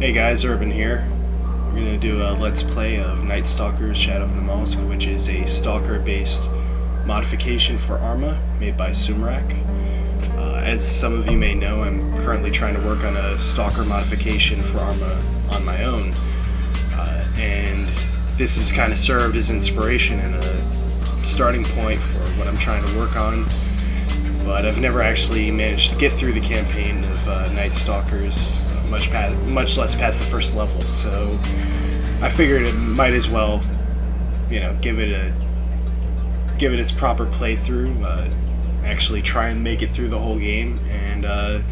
Hey guys, Urban here. We're going to do a Let's Play of Night Stalkers Shadow of Namalsk, which is a Stalker-based modification for ArmA made by Sumrak. As some of you may know, I'm currently trying to work on a Stalker modification for ArmA on my own. And this has kind of served as inspiration and a starting point for what I'm trying to work on. But I've never actually managed to get through the campaign of Night Stalkers, much less past the first level. So I figured it might as well, give it its proper playthrough. Actually try and make it through the whole game and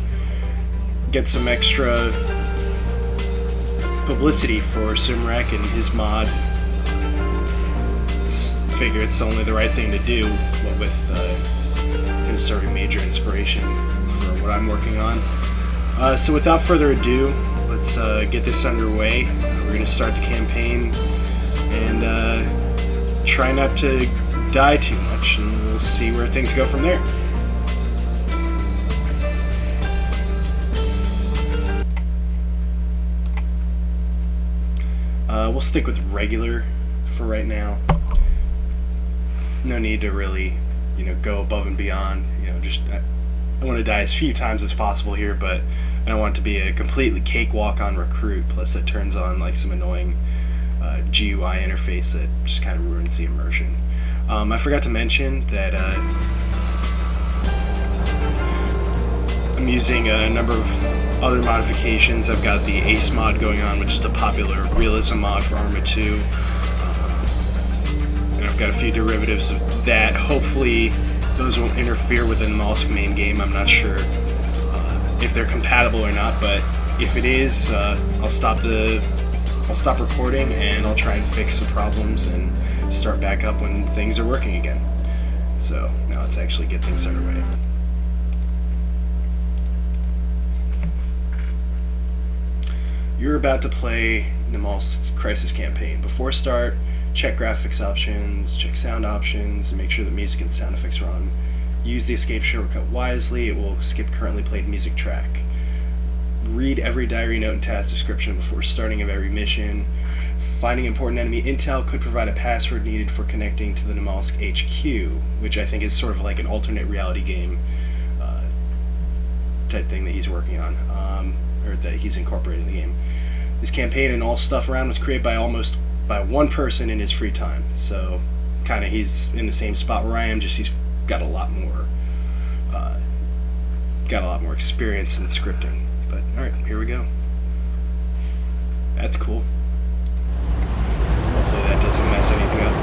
get some extra publicity for Sumrak and his mod. Figure it's only the right thing to do, what with him serving major inspiration for what I'm working on. So without further ado, let's get this underway. We're going to start the campaign and try not to die too much, and we'll see where things go from there. We'll stick with regular for right now. No need to really, go above and beyond. I want to die as few times as possible here, but I don't want it to be a completely cakewalk on recruit. Plus, it turns on like some annoying GUI interface that just kind of ruins the immersion. I forgot to mention that I'm using a number of other modifications. I've got the Ace mod going on, which is a popular realism mod for ArmA 2. And I've got a few derivatives of that. Hopefully those won't interfere with the Namalsk main game. I'm not sure if they're compatible or not, but if it is, I'll stop recording and I'll try and fix the problems and start back up when things are working again. So now let's actually get things underway. You're about to play Namalsk's Crisis campaign. Before start, check graphics options, check sound options, and make sure the music and sound effects are on. Use the escape shortcut wisely. It will skip currently played music track. Read every diary note and task description before starting of every mission. Finding important enemy intel could provide a password needed for connecting to the Namalsk HQ, which I think is sort of like an alternate reality game type thing that he's working on, or that he's incorporated in the game. This campaign and all stuff around was created by one person in his free time, so kind of he's in the same spot where I am, just he's got a lot more experience in scripting. But alright, here we go. That's cool. Hopefully that doesn't mess anything up.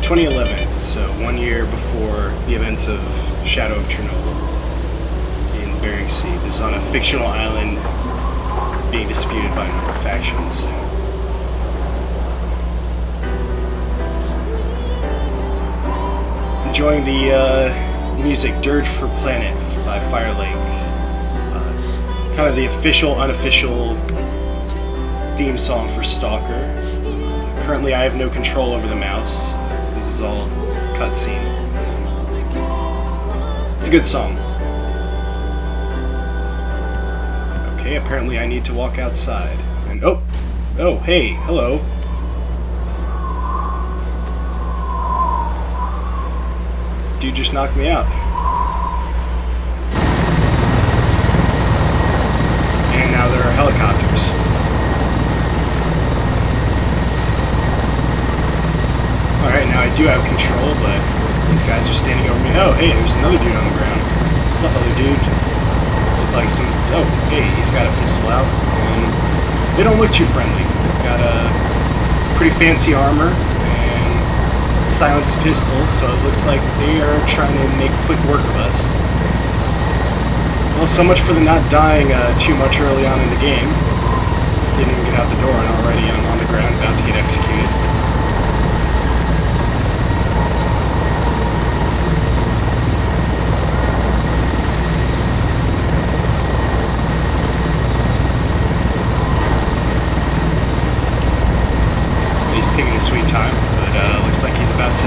(2011), so 1 year before the events of Shadow of Chernobyl in Bering Sea. This is on a fictional island being disputed by a number of factions. Enjoying the music Dirge for Planet by Firelake. Kind of the official, unofficial theme song for Stalker. Currently I have no control over the mouse. This is all cutscene. It's a good song. Okay, apparently I need to walk outside. And oh, hey, hello. Dude just knocked me out. And now there are helicopters. Alright, now I do have control, but these guys are standing over me. Oh, hey, there's another dude on the ground. What's up, other dude? Look like some... Oh, hey, he's got a pistol out. And they don't look too friendly. They've got a pretty fancy armor and silenced pistol, so it looks like they are trying to make quick work of us. Well, so much for the not dying too much early on in the game. Didn't even get out the door and already I'm on the ground about to get executed. Taking a sweet time, but looks like he's about to...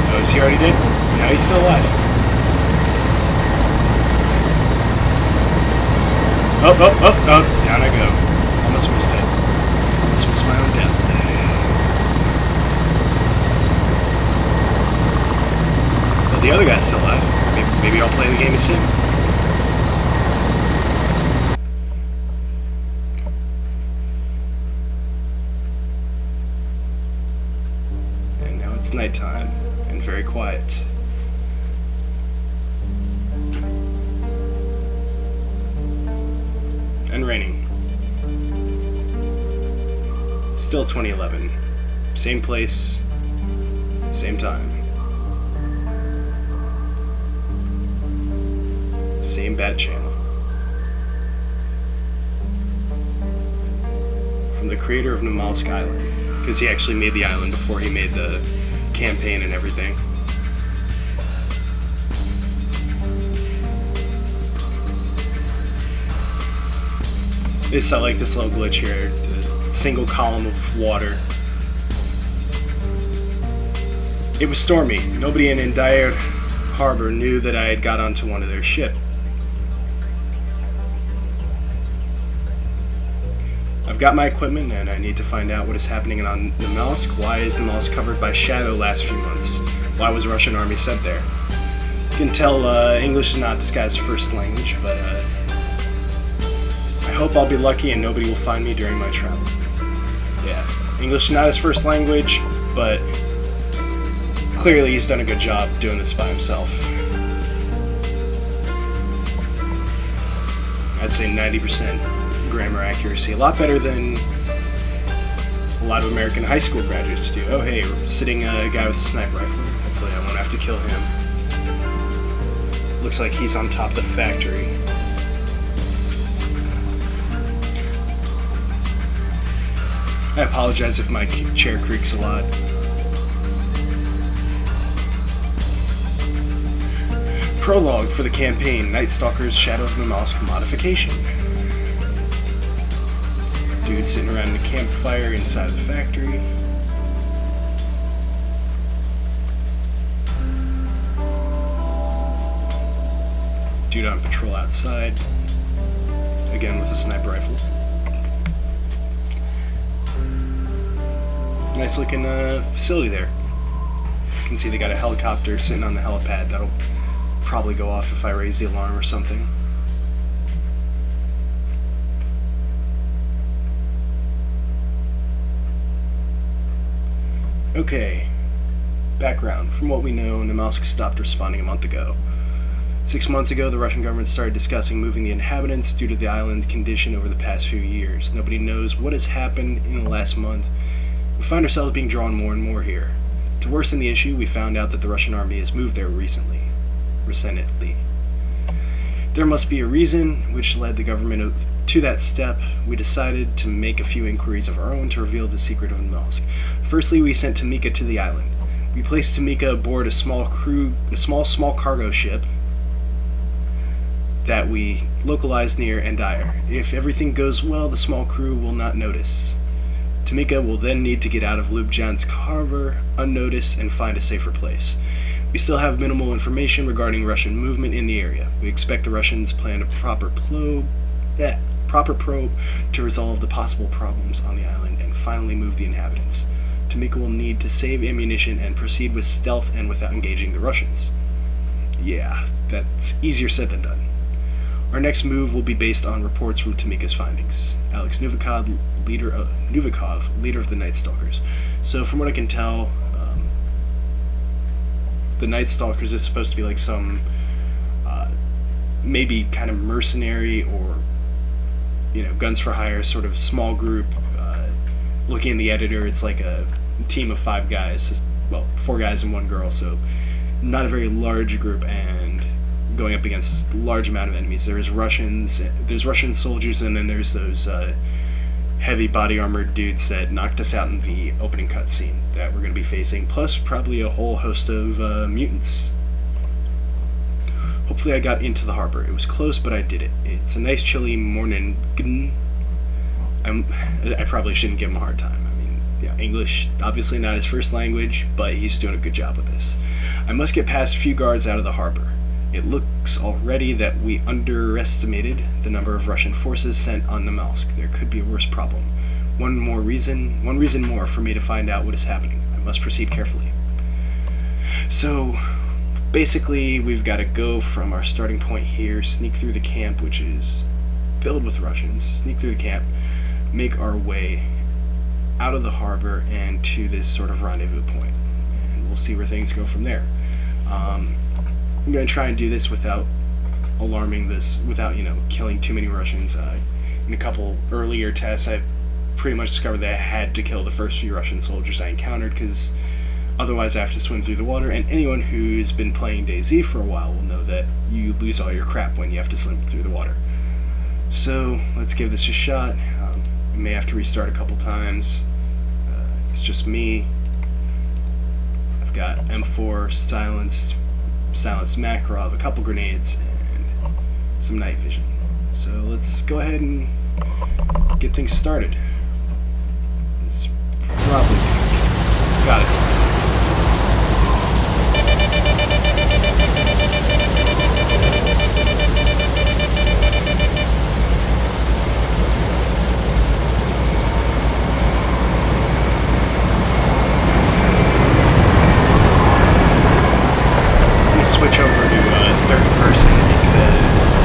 Oh, is he already dead? he's still alive. Oh, down I go. Almost missed it. Almost missed my own death. Well, the other guy's still alive. Maybe I'll play the game as him. And now it's nighttime, and very quiet. And raining. Still 2011. Same place, same time. Same bat channel. From the creator of Namalsk Island, because he actually made the island before he made the campaign and everything. It's like this little glitch here, the single column of water. It was stormy. Nobody in Indire Harbor knew that I had got onto one of their ships. I've got my equipment and I need to find out what is happening on Namalsk. Why is Namalsk covered by shadow last few months? Why was Russian army sent there? You can tell English is not this guy's first language, but I hope I'll be lucky and nobody will find me during my travel. Yeah, English is not his first language, but clearly he's done a good job doing this by himself. I'd say 90% grammar accuracy. A lot better than a lot of American high school graduates do. Oh hey, we're sitting a guy with a sniper rifle. Hopefully I won't have to kill him. Looks like he's on top of the factory. I apologize if my chair creaks a lot. Prologue for the campaign, Night Stalkers Shadow of Namalsk modification. Dude sitting around the campfire inside the factory. Dude on patrol outside. Again with a sniper rifle. Nice looking facility there. You can see they got a helicopter sitting on the helipad. That'll probably go off if I raise the alarm or something. Okay, background. From what we know, Namalsk stopped responding a month ago. 6 months ago, the Russian government started discussing moving the inhabitants due to the island condition over the past few years. Nobody knows what has happened in the last month. We find ourselves being drawn more and more here. To worsen the issue, we found out that the Russian army has moved there recently. There must be a reason, which led the government to that step. We decided to make a few inquiries of our own to reveal the secret of Namalsk. Firstly, we sent Tamika to the island. We placed Tamika aboard a small cargo ship that we localized near Indire. If everything goes well, the small crew will not notice. Tamika will then need to get out of Lubjansk Harbor unnoticed and find a safer place. We still have minimal information regarding Russian movement in the area. We expect the Russians plan a proper probe to resolve the possible problems on the island and finally move the inhabitants. Tamika will need to save ammunition and proceed with stealth and without engaging the Russians. Yeah, that's easier said than done. Our next move will be based on reports from Tamika's findings. Alex Novikov, leader of the Night Stalkers. So from what I can tell, the Night Stalkers is supposed to be like some maybe kind of mercenary or guns for hire sort of small group. Looking at the editor, it's like a team of 5 guys, well, 4 guys and 1 girl, so not a very large group and going up against a large amount of enemies. There's Russian soldiers, and then there's those heavy body armored dudes that knocked us out in the opening cutscene that we're going to be facing, plus probably a whole host of mutants. Hopefully I got into the harbor. It was close, but I did it. It's a nice chilly morning. I probably shouldn't give him a hard time. I mean, yeah, English, obviously not his first language, but he's doing a good job with this. I must get past a few guards out of the harbor. It looks already that we underestimated the number of Russian forces sent on Namalsk. There could be a worse problem. One reason more for me to find out what is happening. I must proceed carefully. So, basically, we've got to go from our starting point here, sneak through the camp, which is filled with Russians, sneak through the camp, make our way out of the harbor and to this sort of rendezvous point. And we'll see where things go from there. I'm going to try and do this without killing too many Russians. In a couple earlier tests, I pretty much discovered that I had to kill the first few Russian soldiers I encountered, because otherwise I have to swim through the water, and anyone who's been playing DayZ for a while will know that you lose all your crap when you have to swim through the water. So, let's give this a shot. We may have to restart a couple times. It's just me. I've got M4, silenced Makarov, a couple grenades, and some night vision. So let's go ahead and get things started. It's probably got it. Switch over to third person because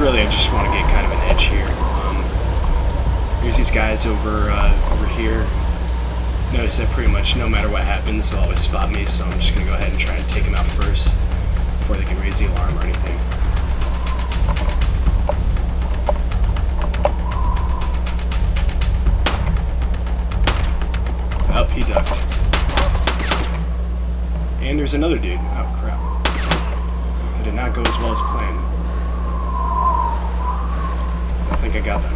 I just want to get kind of an edge here. Here's these guys over here. Notice that pretty much no matter what happens, they'll always spot me, so I'm just going to go ahead and try and take them out first before they can raise the alarm or anything. Oh, he ducked. And there's another dude. Oh, crap. That did not go as well as planned. I don't think I got them.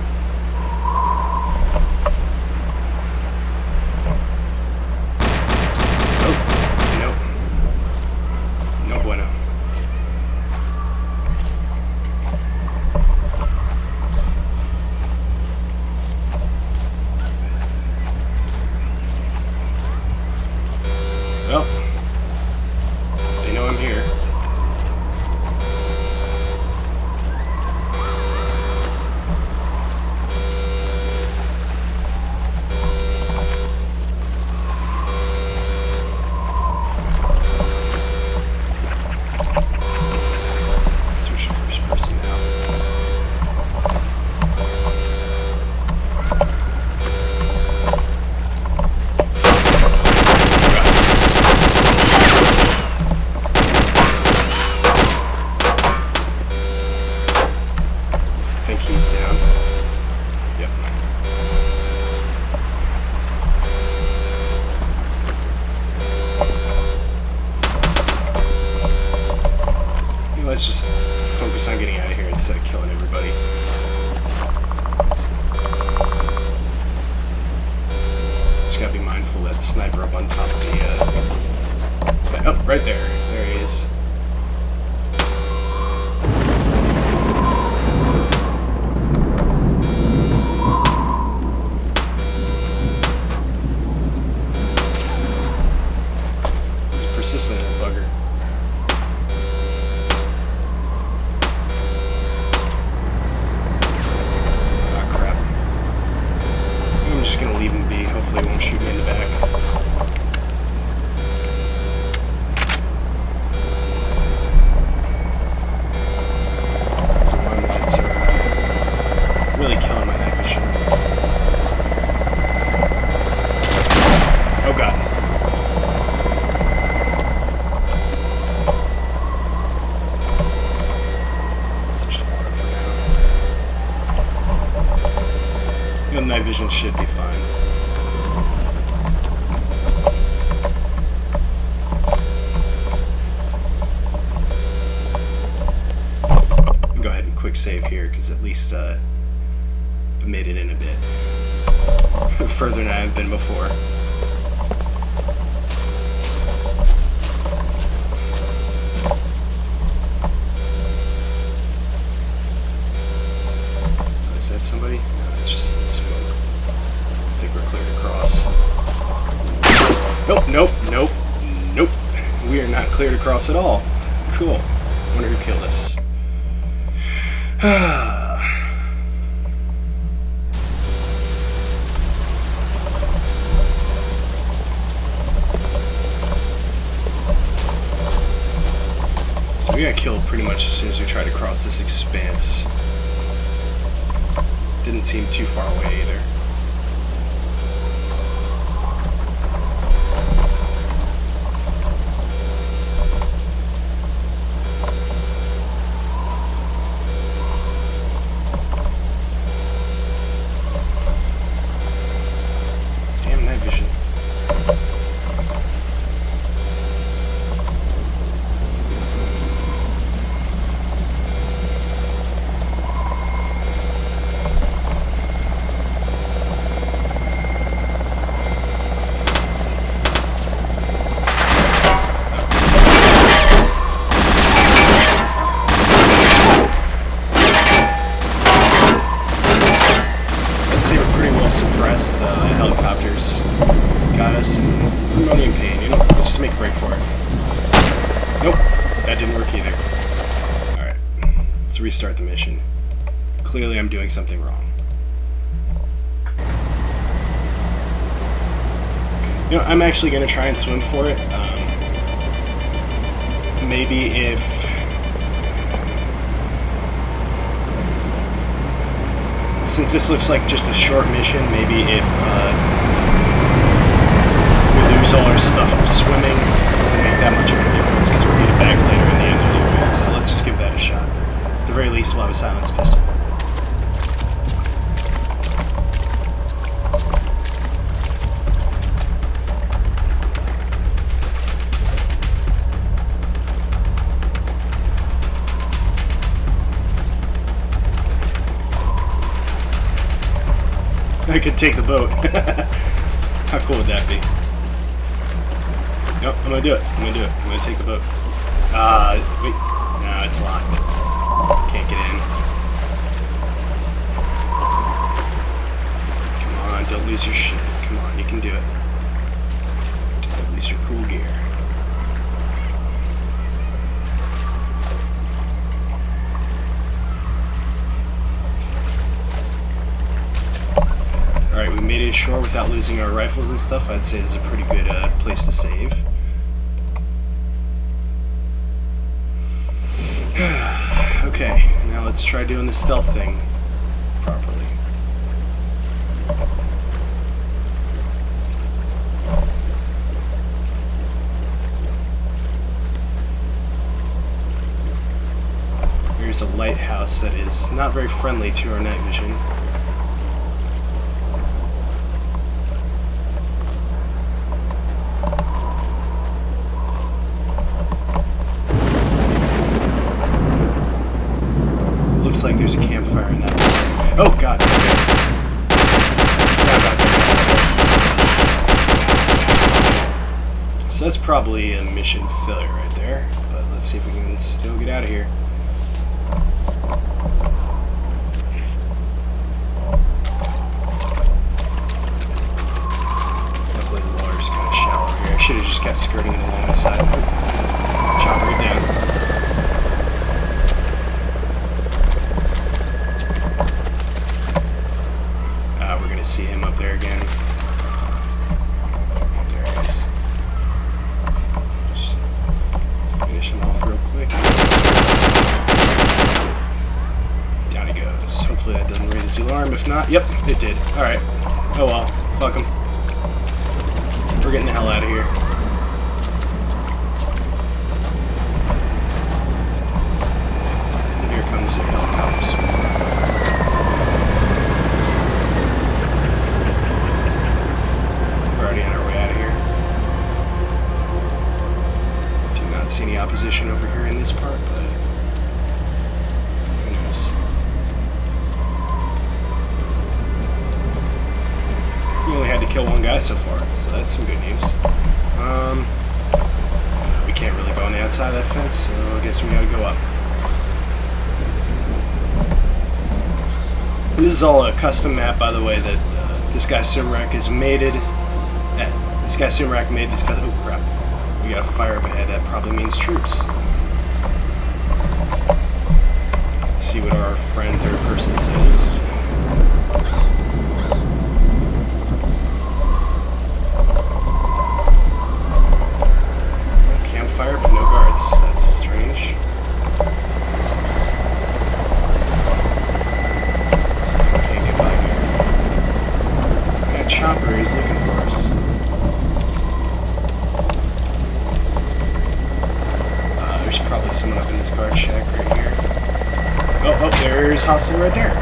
Oh, nope. No bueno. Well. They know I'm here. Switch to first person now. I think he's down. Yep. Let's just focus on getting out of here instead of killing everybody. Just gotta be mindful of that sniper up on top of the oh, right there. There he is. Persistent little bugger. Ah, crap. I'm just gonna leave him be. Hopefully he won't shoot me in the back. Some limelights are really killing my night vision. Oh god. Night vision should be fine. Go ahead and quick save here, because at least I made it in a bit. Further than I have been before. Is that somebody? No, it's just smoke. I think we're clear to cross. Nope, nope, nope, nope. We are not cleared across at all. Cool. Wonder who killed us. So we got killed pretty much as soon as we tried to cross this expanse. Didn't seem too far away either. Restart the mission. Clearly I'm doing something wrong. You know, I'm actually going to try and swim for it. Maybe if... Since this looks like just a short mission, maybe if we lose all our stuff from swimming, it won't make that much of a difference because we'll get it back later in the end of the area. So let's just give that a shot. At the very least, we'll have a silenced pistol. I could take the boat. How cool would that be? Nope, I'm gonna do it. I'm gonna take the boat. Wait. No, it's locked. Can't get in. Come on, don't lose your shit. Come on, you can do it. Don't lose your cool gear. Alright, we made it ashore without losing our rifles and stuff. I'd say this is a pretty good place to save. Okay, now let's try doing the stealth thing properly. Here's a lighthouse that is not very friendly to our night vision. Looks like there's a campfire in that. Oh god. So that's probably a mission failure right there. But let's see if we can still get out of here. Luckily the water's kind of shallow here. I should have just kept skirting it along the side. Chop right down. See him up there again. There he is. Just finish him off real quick. Down he goes. Hopefully that doesn't raise the alarm. If not, yep, it did. Alright. Oh well. Fuck him. We're getting the hell out of here. And here comes the helicopter. Any opposition over here in this part, but who knows. We only had to kill one guy so far, so that's some good news. We can't really go on the outside of that fence, so I guess we gotta go up. This is all a custom map, by the way, that this guy Sumrak has made it. This guy Sumrak made this custom. Oh crap. We we got a fire up ahead. That probably means troops. Let's see what our friend third person says. Campfire, but no guards. That's strange. Can't get by here. That chopper is looking for us. There's probably someone up in this guard shack right here. Oh, there's hostile right there.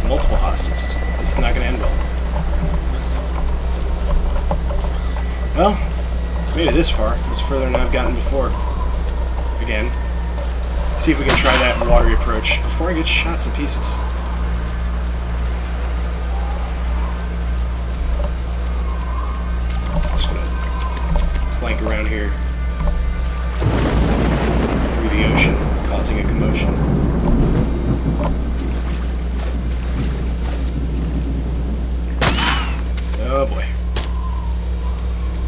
Multiple hostiles. This is not going to end well. Well, made it this far. It's further than I've gotten before. Again. See if we can try that watery approach before I get shot to pieces. Just gonna flank around here through the ocean, causing a commotion. Oh boy.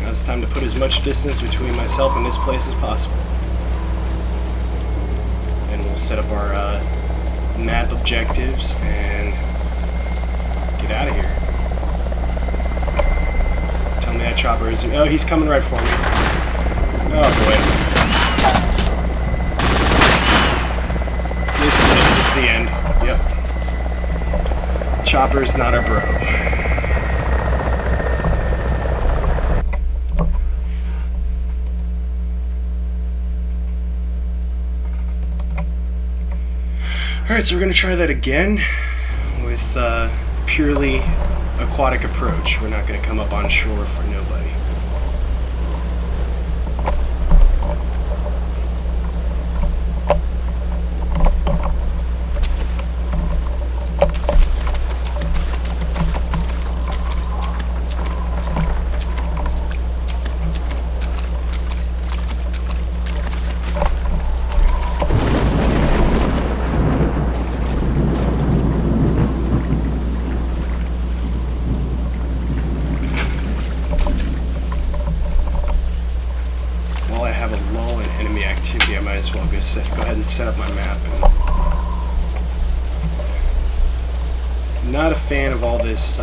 Now it's time to put as much distance between myself and this place as possible. And we'll set up our map objectives and get out of here. Tell me that chopper isn't... Oh, he's coming right for me. Oh boy. This is it. This is the end. Yep. Chopper's not our bro. Alright, so we're going to try that again with purely aquatic approach. We're not going to come up on shore for nobody. I might as well go ahead and set up my map. And not a fan of all this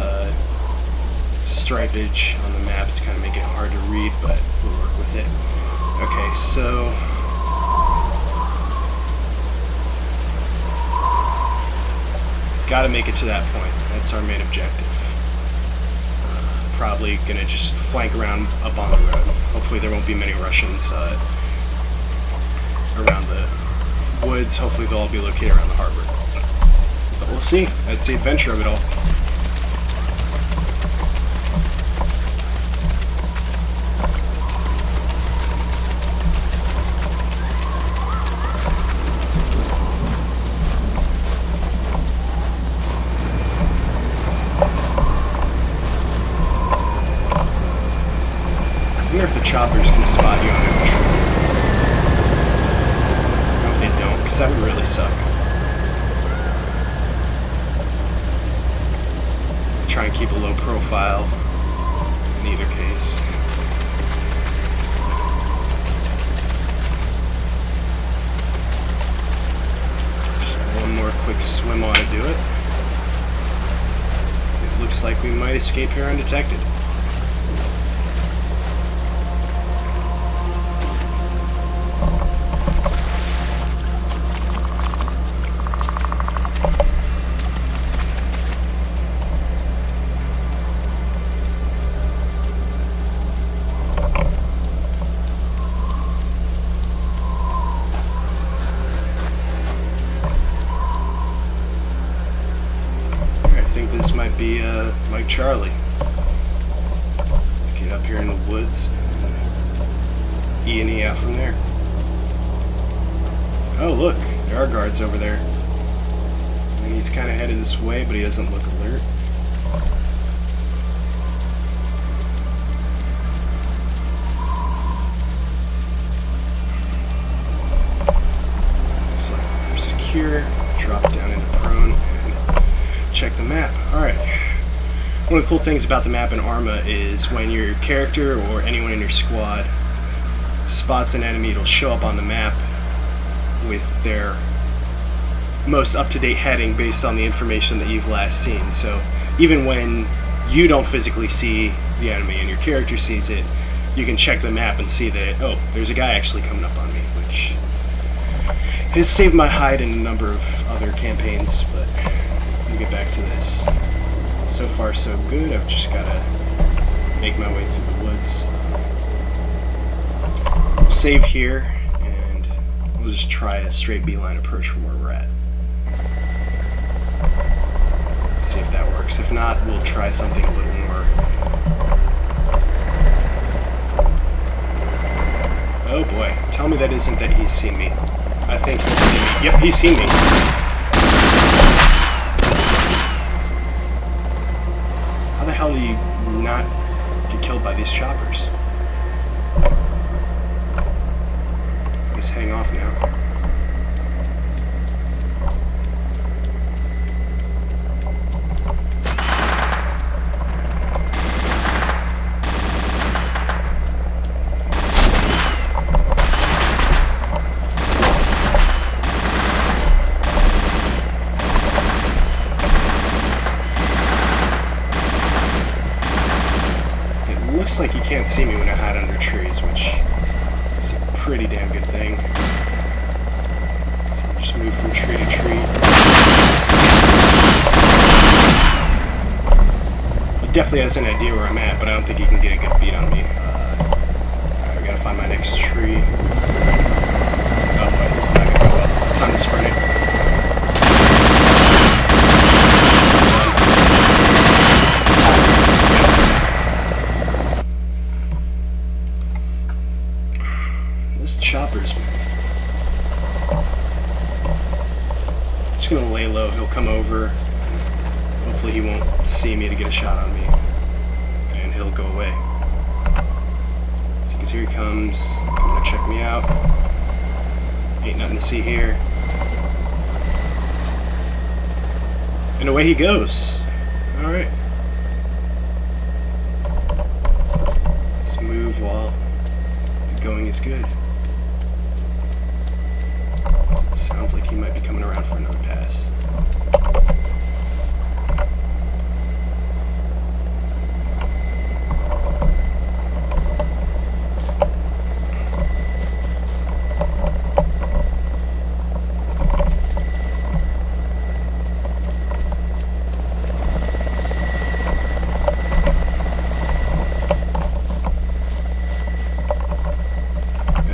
stripage on the map. It's kind of making it hard to read, but we'll work with it. Okay, so gotta make it to that point. That's our main objective. Probably gonna just flank around up on the road. Hopefully there won't be many Russians around the woods. Hopefully they'll all be located around the harbor. But we'll see. That's the adventure of it all. I wonder if the choppers can spot you on infiltrate. Because that would really suck. Try and keep a low profile in either case. Just one more quick swim on to do it. It looks like we might escape here undetected. This might be like Charlie. Let's get up here in the woods and E&E out from there. Oh look, there are guards over there. And he's kind of headed this way, but he doesn't look alert. Looks like we're secure. Drop down into prone and check the map. Alright. One of the cool things about the map in ArmA is when your character or anyone in your squad spots an enemy, it'll show up on the map with their most up-to-date heading based on the information that you've last seen. So even when you don't physically see the enemy and your character sees it, you can check the map and see that, oh, there's a guy actually coming up on me, which has saved my hide in a number of other campaigns. But we'll get back to this. So far so good. I've just gotta make my way through the woods. We'll save here and we'll just try a straight beeline approach from where we're at. See if that works. If not, we'll try something a little more. Oh boy, tell me that isn't that he's seen me. I think he's seen me. Yep, he's seen me. How the hell do you not get killed by these choppers? He's heading off now. Looks like he can't see me when I hide under trees, which is a pretty damn good thing. So I'll just move from tree to tree. He definitely has an idea where I'm at, but I don't think he can get a good beat on me. Alright, we gotta find my next tree. Oh, but it's not gonna go well. Time to sprint it. Choppers. Just gonna lay low. He'll come over. Hopefully he won't see me to get a shot on me, and he'll go away. So because here he comes, coming to check me out. Ain't nothing to see here. And away he goes. All right. Let's move while the going is good. Sounds like he might be coming around for another pass.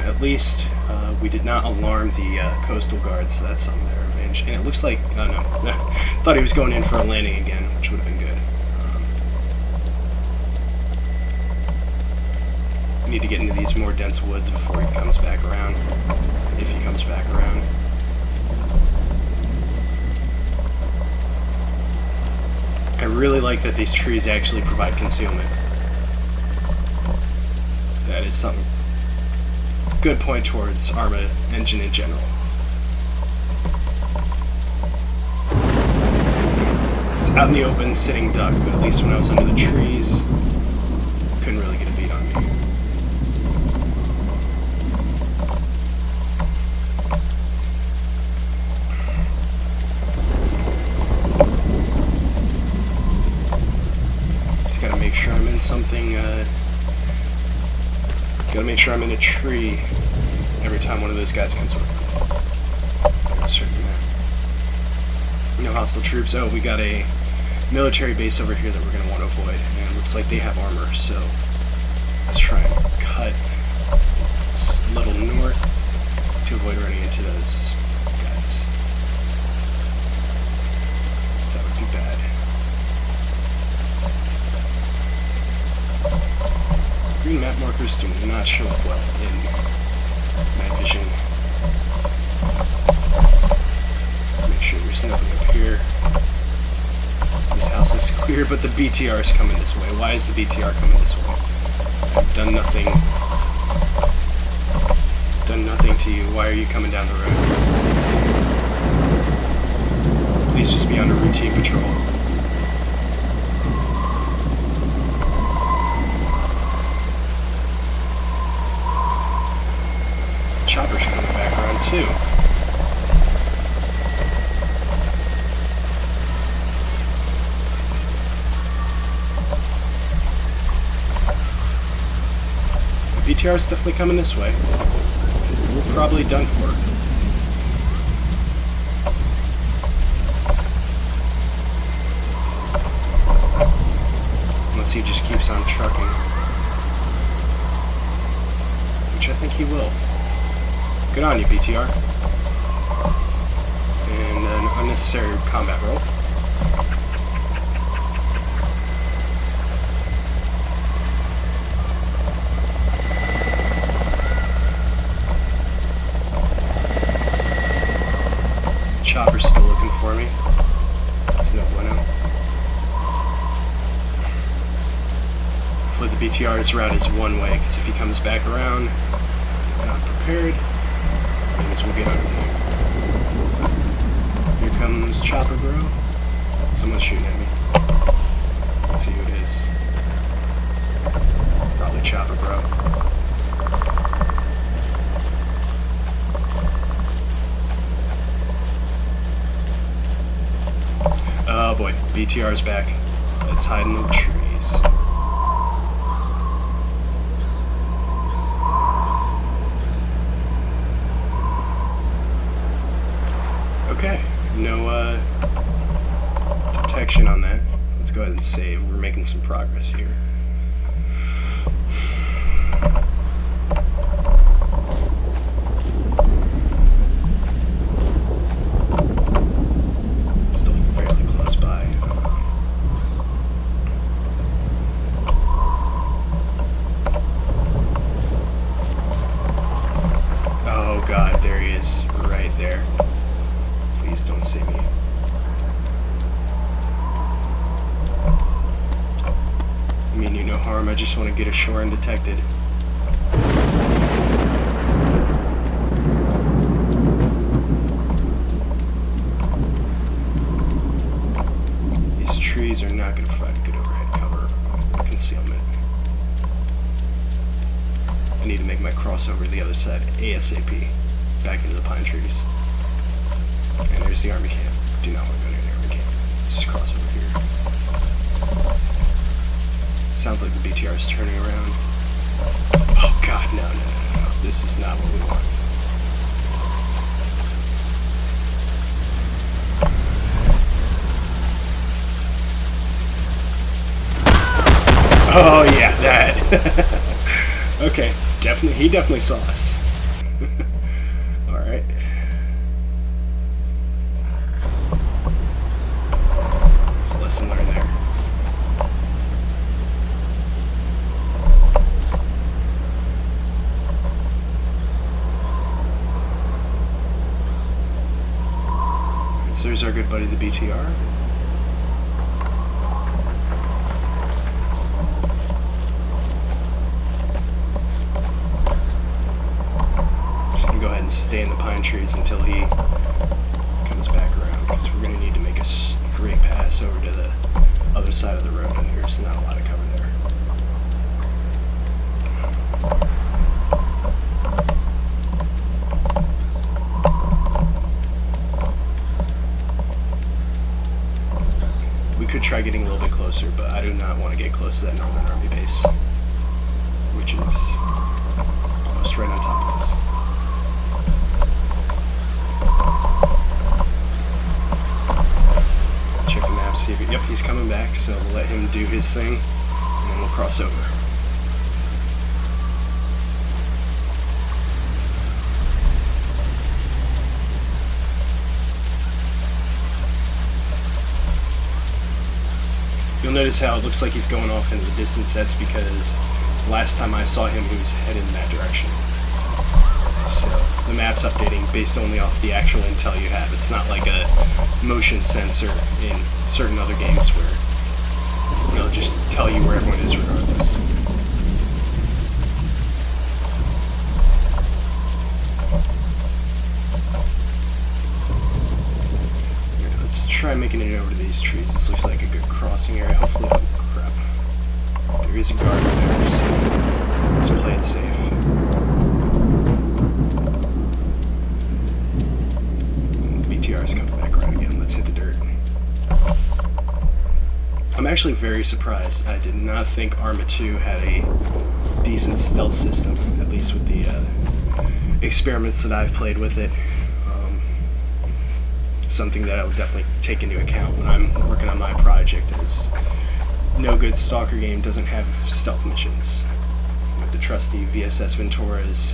At least we did not alarm the coastal guard, so that's something to revenge. And it looks like, oh no, thought he was going in for a landing again, which would have been good. Need to get into these more dense woods before he comes back around, if he comes back around. I really like that these trees actually provide concealment. That is something good point towards ArmA engine in general. It's out in the open, sitting duck, but at least when I was under the trees, couldn't really get a beat on me. Just gotta make sure I'm in something, gotta make sure I'm in a tree every time one of those guys comes over. Let's check them out. No hostile troops. Oh, we got a military base over here that we're going to want to avoid. And it looks like they have armor, so let's try and cut a little north to avoid running into those guys. So that would be bad. Green map markers do not show up well in night vision. Make sure there's nothing up here. This house looks clear, but the BTR is coming this way. Why is the BTR coming this way? I've done nothing. Done nothing to you. Why are you coming down the road? Please just be on a routine patrol. BTR's definitely coming this way. We're probably done for. Unless he just keeps on trucking. Which I think he will. Good on you, BTR. And an unnecessary combat roll. Chopper's still looking for me. That's no bueno. Hopefully the BTR's route is one way, because if he comes back around, not prepared, means we'll get under there. Here comes Chopper, bro. Someone's shooting at me. Let's see who it is. Probably Chopper, bro. Oh boy, BTR's back. Let's hide in the trees. Okay, no detection on that. Let's go ahead and save. We're making some progress here. I just want to get ashore undetected. These trees are not going to provide good overhead cover or concealment. I need to make my crossover to the other side ASAP, back into the pine trees. And there's the army camp. Do not want to go near the army camp. Let's just cross over here. Sounds like the BTR is turning around. Oh god, no. This is not what we want. Oh yeah, that. Okay, he definitely saw us. Alright. There's a lesson learned there. So there's our good buddy, the BTR. Just gonna go ahead and stay in the pine trees until he comes back around, because we're gonna need to make a straight pass over to the other side of the road, and there's not a lot of cover there. Could try getting a little bit closer, but I do not want to get close to that Northern Army base, which is almost right on top of us. Check the map, see if yep, he's coming back, so we'll let him do his thing, and then we'll cross over. You'll notice how it looks like he's going off into the distance. That's because last time I saw him, he was headed in that direction. So the map's updating based only off the actual intel you have. It's not like a motion sensor in certain other games where it'll just tell you where everyone is regardless. Try making it over to these trees. This looks like a good crossing area. Hopefully, oh crap. There is a guard there, so let's play it safe. BTR's coming back around again. Let's hit the dirt. I'm actually very surprised. I did not think ArmA 2 had a decent stealth system, at least with the experiments that I've played with it. Something that I would definitely take into account when I'm working on my project is no good Stalker game doesn't have stealth missions. With the trusty VSS Venturas.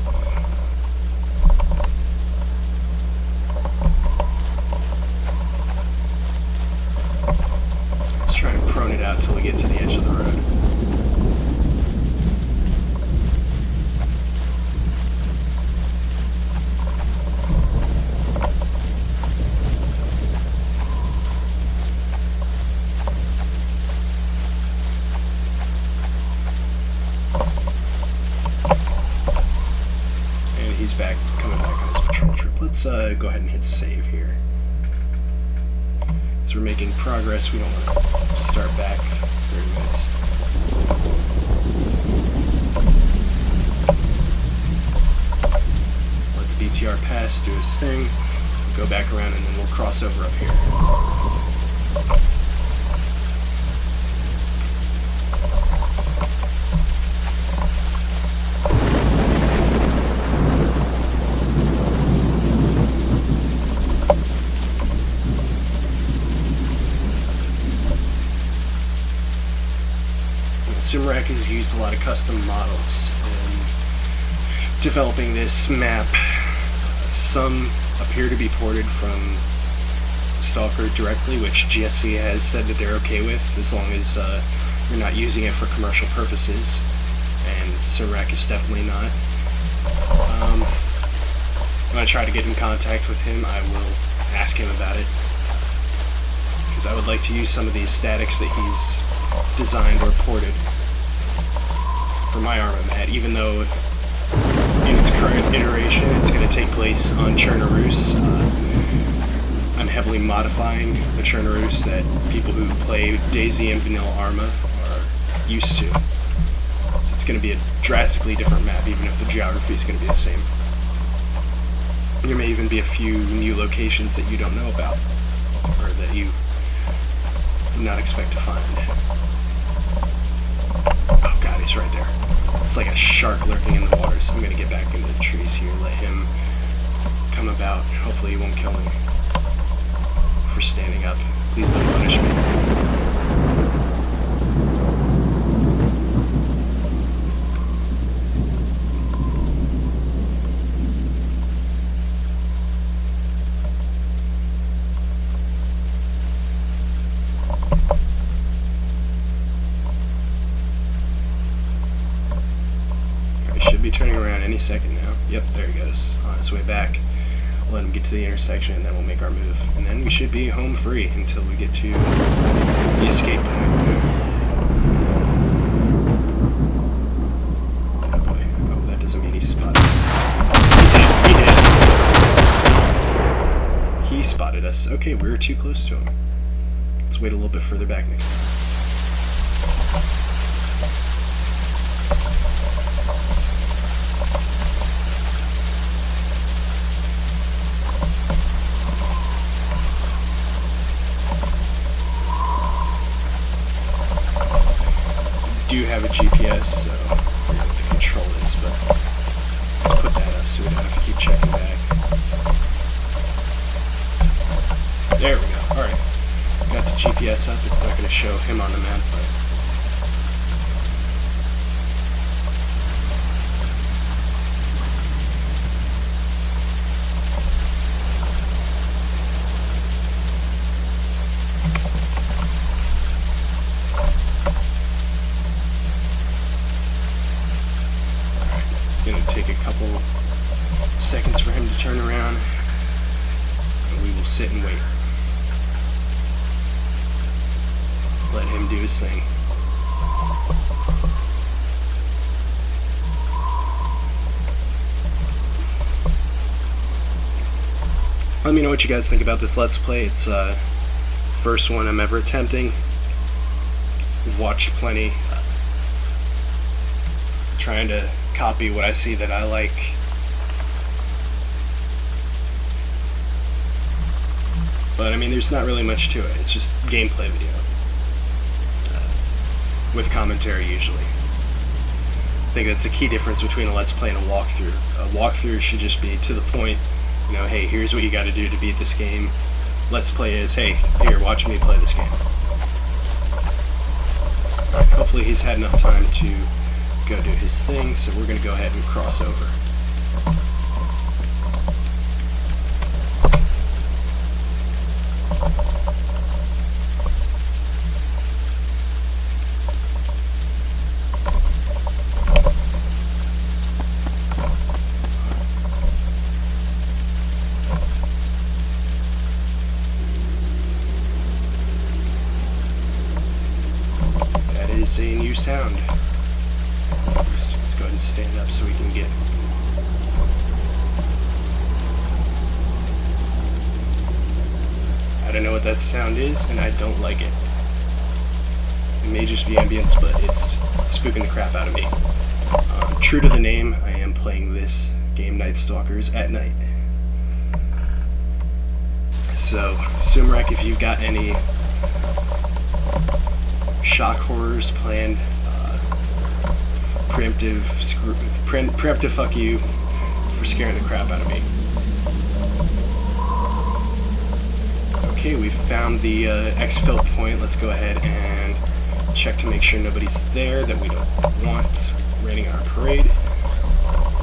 Let's try and prone it out till we get to the edge of the road. Coming back on his patrol trip. Let's go ahead and hit save here. As we're making progress, we don't want to start back 30 minutes. Let the BTR pass, do his thing, go back around, and then we'll cross over up here. Sumrak has used a lot of custom models in developing this map. Some appear to be ported from Stalker directly, which GSC has said that they're okay with, as long as you're not using it for commercial purposes, and Sumrak is definitely not. When I try to get in contact with him, I will ask him about it, because I would like to use some of these statics that he's designed or ported for my ArmA mat, even though in its current iteration it's going to take place on Chernobyl. I'm heavily modifying the Chernobyl that people who play DayZ and vanilla ArmA are used to. So it's going to be a drastically different map, even if the geography is going to be the same. There may even be a few new locations that you don't know about, or that you would not expect to find. Oh god, he's right there. It's like a shark lurking in the water, so I'm going to get back into the trees here, let him come about. Hopefully he won't kill me for standing up. Please don't punish me. Should be turning around any second now. Yep, there he goes. On his way back. We'll let him get to the intersection and then we'll make our move. And then we should be home free until we get to the escape point. Oh boy. Oh, that doesn't mean he spotted us. He did. He spotted us. Okay, we were too close to him. Let's wait a little bit further back next time. Do have a GPS, so I forget what the control is, but let's put that up so we don't have to keep checking back. There we go. Alright. Got the GPS up. It's not going to show him on the map, but gonna take a couple seconds for him to turn around, and we will sit and wait. Let him do his thing. Let me know what you guys think about this Let's Play. It's first one I'm ever attempting. I've watched plenty. Trying to copy what I see that I like. But I mean, there's not really much to it. It's just gameplay video. With commentary usually. think that's a key difference between a Let's Play and a walkthrough. A walkthrough should just be to the point, you know, hey, here's what you got to do to beat this game. Let's Play is, hey, here, watch me play this game. Alright, hopefully he's had enough time to go do his thing, so we're going to go ahead and cross over. Is a new sound. Let's go ahead and stand up so we can get. I don't know what that sound is, and I don't like it. It may just be ambience, but it's spooking the crap out of me. True to the name, I am playing this game, Night Stalkers, at night. So, Sumrak, if you've got any shock horrors planned, preemptive fuck you for scaring the crap out of me. Okay, we've found the exfil point. Let's go ahead and check to make sure nobody's there that we don't want raining on our parade.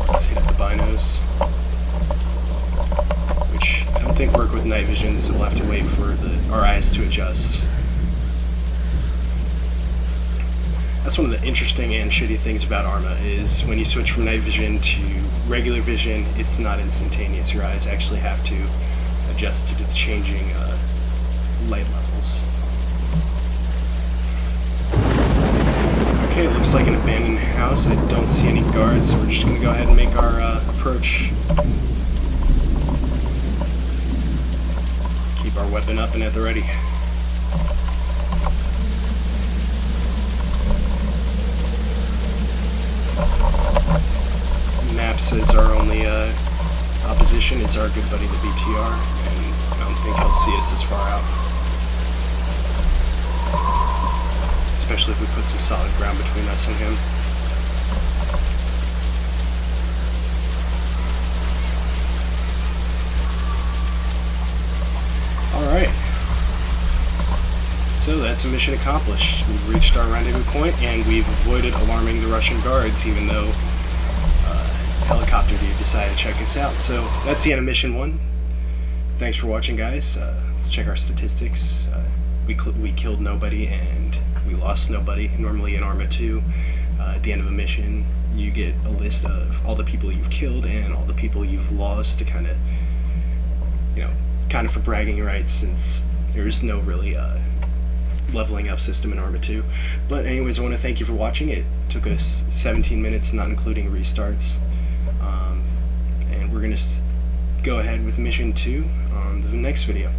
Let's hit up the binos, which I don't think work with night vision, so we'll have to wait for our eyes to adjust. That's one of the interesting and shitty things about ArmA, is when you switch from night vision to regular vision, it's not instantaneous. Your eyes actually have to adjust to the changing light levels. Okay, it looks like an abandoned house. I don't see any guards, so we're just going to go ahead and make our approach. Keep our weapon up and at the ready. Map says our only opposition is our good buddy the BTR, and I don't think he'll see us this far out. Especially if we put some solid ground between us and him. Alright. So that's a mission accomplished. We've reached our rendezvous point, and we've avoided alarming the Russian guards, even though helicopter dude decided to check us out. So that's the end of mission 1. Thanks for watching, guys. Let's check our statistics. We killed nobody and we lost nobody. Normally in ArmA 2, at the end of a mission, you get a list of all the people you've killed and all the people you've lost to kind of, you know, kind of for bragging rights, since there's no really leveling up system in ArmA 2. But anyways, I want to thank you for watching. It took us 17 minutes, not including restarts. And we're going to go ahead with mission 2 on the next video.